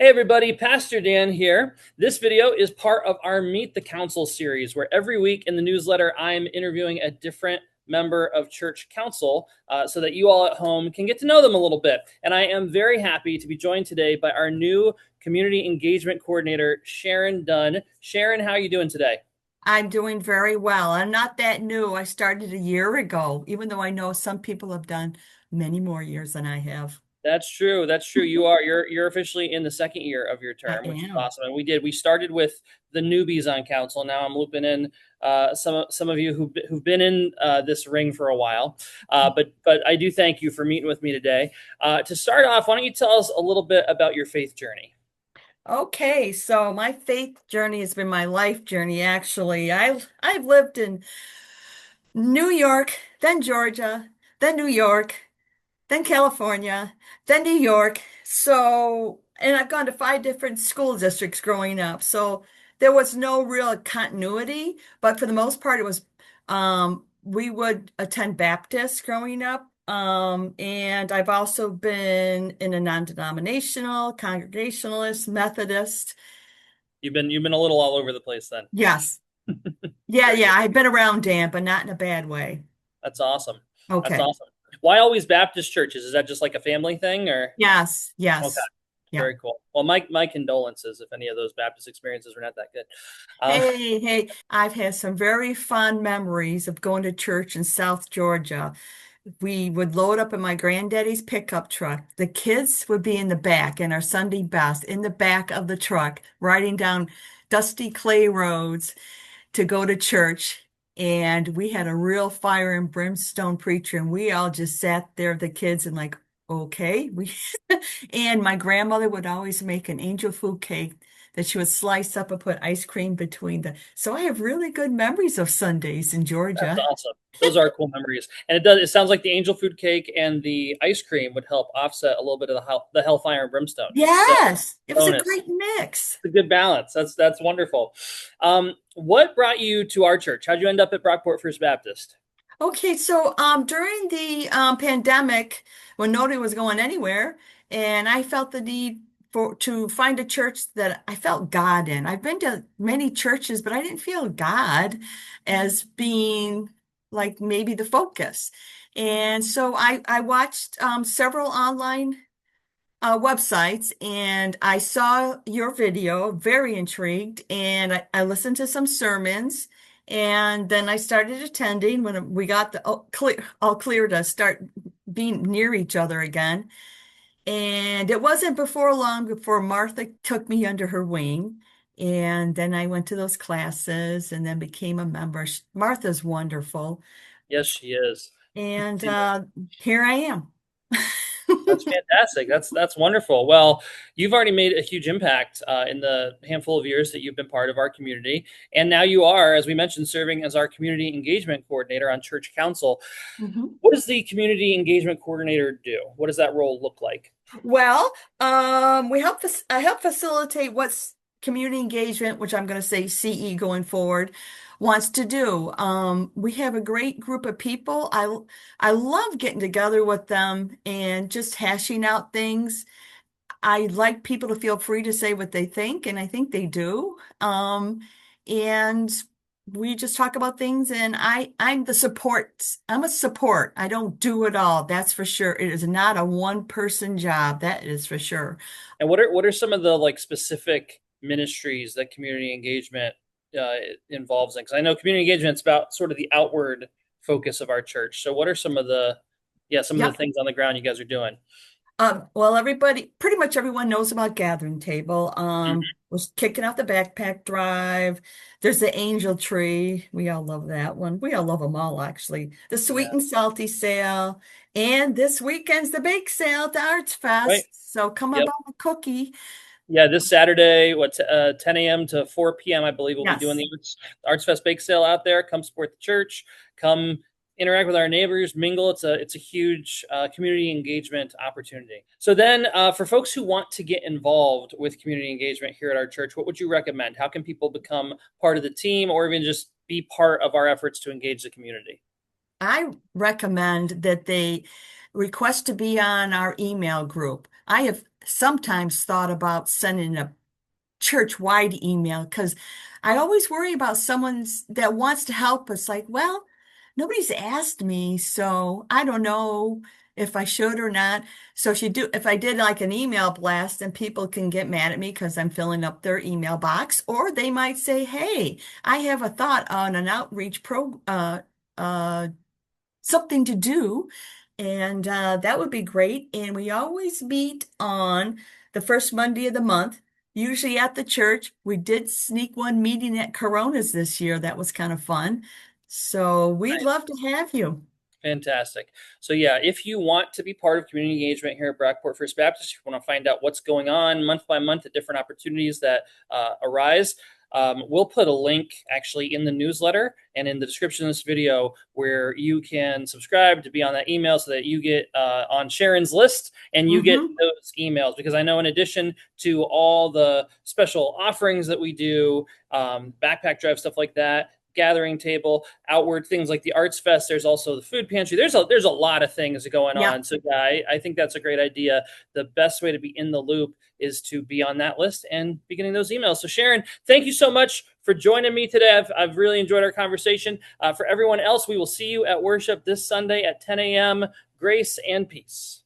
Hey everybody, Pastor Dan here. This video is part of our Meet the Council series, where every week in the newsletter, I'm interviewing a different member of church council so that you all at home can get to know them a little bit. And I am very happy to be joined today by our new community engagement coordinator, Sharon Dunn. Sharon, how are you doing today? I'm doing very well. I'm not that new. I started a year ago, even though I know some people have done many more years than I have. That's true. That's true. You're officially in the second year of your I term, which is am. awesome. And we started with the newbies on council. Now I'm looping in some of you who've been in this ring for a while. But I do thank you for meeting with me today. To start off, why don't you tell us a little bit about your faith journey? Okay, so my faith journey has been my life journey, actually. I've lived in New York, then Georgia, then New York, then California, then New York. So, and I've gone to five different school districts growing up. So there was no real continuity, but for the most part, it was we would attend Baptist growing up. And I've also been in a non-denominational, Congregationalist, Methodist. You've been a little all over the place then. Yes. Yeah, Very yeah. good. I've been around Dan, but not in a bad way. That's awesome. That's Okay. awesome. Why always Baptist churches? Is that just like a family thing or? Yes, Okay. yes. Yeah. Very cool. Well, my condolences if any of those Baptist experiences were not that good. Um, Hey, hey, I've had some very fond memories of going to church in South Georgia. We would load up in my granddaddy's pickup truck. The kids would be in the back in our Sunday best, in the back of the truck, riding down dusty clay roads to go to church. And we had a real fire and brimstone preacher, and we all just sat there, the kids, and like, okay. We and my grandmother would always make an angel food cake that she would slice up and put ice cream between the. So I have really good memories of Sundays in that's Georgia. awesome. Those are cool memories, and it sounds like the angel food cake and the ice cream would help offset a little bit of the hellfire and brimstone. So Yes, it was a bonus. great mix. It's a good balance. That's wonderful. What brought you to our church? How'd you end up at Brockport First Baptist? Okay, so during the pandemic, when nobody was going anywhere, and I felt the need for to find a church that I felt God in. I've been to many churches, but I didn't feel God as being like maybe the focus. And so I watched several online websites, and I saw your video, very intrigued, and I listened to some sermons, and then I started attending when we got the all clear to start being near each other again. And it wasn't before long before Martha took me under her wing. And then I went to those classes and then became a member. Martha's wonderful. Yes, she is. And here I am. That's fantastic. That's wonderful. Well, you've already made a huge impact in the handful of years that you've been part of our community, and now you are, as we mentioned, serving as our community engagement coordinator on church council. Mhm. What does the community engagement coordinator do? What does that role look like? Well, I help facilitate what's community engagement, which I'm going to say CE going forward, wants to do. We have a great group of people. I love getting together with them and just hashing out things. I like people to feel free to say what they think, and I think they do. And we just talk about things, and I'm the support. I'm a support. I don't do it all. That's for sure. It is not a one person job. That is for sure. And what are some of the like specific ministries that community engagement involves in? Because I know community engagement is about sort of the outward focus of our church. So what are some of the Yep. things on the ground you guys are doing? Well, pretty much everyone knows about Gathering Table. Was kicking off the backpack drive. There's the Angel Tree. We all love that one. We all love them all, actually. The Sweet Yeah. and Salty Sale. And this weekend's the Bake Sale at the Arts Right. Fest. So come Yep. about a cookie. Yeah, this Saturday, 10 a.m. to 4 p.m. I believe we'll be doing Yes. the Arts Fest Bake Sale out there. Come support the church. Come interact with our neighbors, mingle. It's a huge community engagement opportunity. So then, for folks who want to get involved with community engagement here at our church, what would you recommend? How can people become part of the team, or even just be part of our efforts to engage the community? I recommend that they request to be on our email group. I have sometimes thought about sending a church-wide email because I always worry about someone's that wants to help us. Like, well, nobody's asked me, so I don't know if I should or not. So if I did like an email blast, then people can get mad at me because I'm filling up their email box, or they might say, "Hey, I have a thought on an outreach uh, something to do." And that would be great. And we always meet on the first Monday of the month, usually at the church. We did sneak one meeting at Corona's this year. That was kind of fun. So we'd love to have you. Fantastic. So yeah, if you want to be part of community engagement here at Brockport First Baptist, if you want to find out what's going on month by month, the different opportunities that arise, we'll put a link actually in the newsletter and in the description of this video where you can subscribe to be on that email so that you get on Sharon's list and you get Hmm. those emails. Because I know in addition to all the special offerings that we do, backpack drive, stuff like that, gathering table, outward things like the Arts Fest. There's also the food pantry. There's a lot of things going Yep. on. So yeah, I think that's a great idea. The best way to be in the loop is to be on that list and be getting those emails. So Sharon, thank you so much for joining me today. I've really enjoyed our conversation. For everyone else, we will see you at worship this Sunday at 10 a.m. Grace and peace.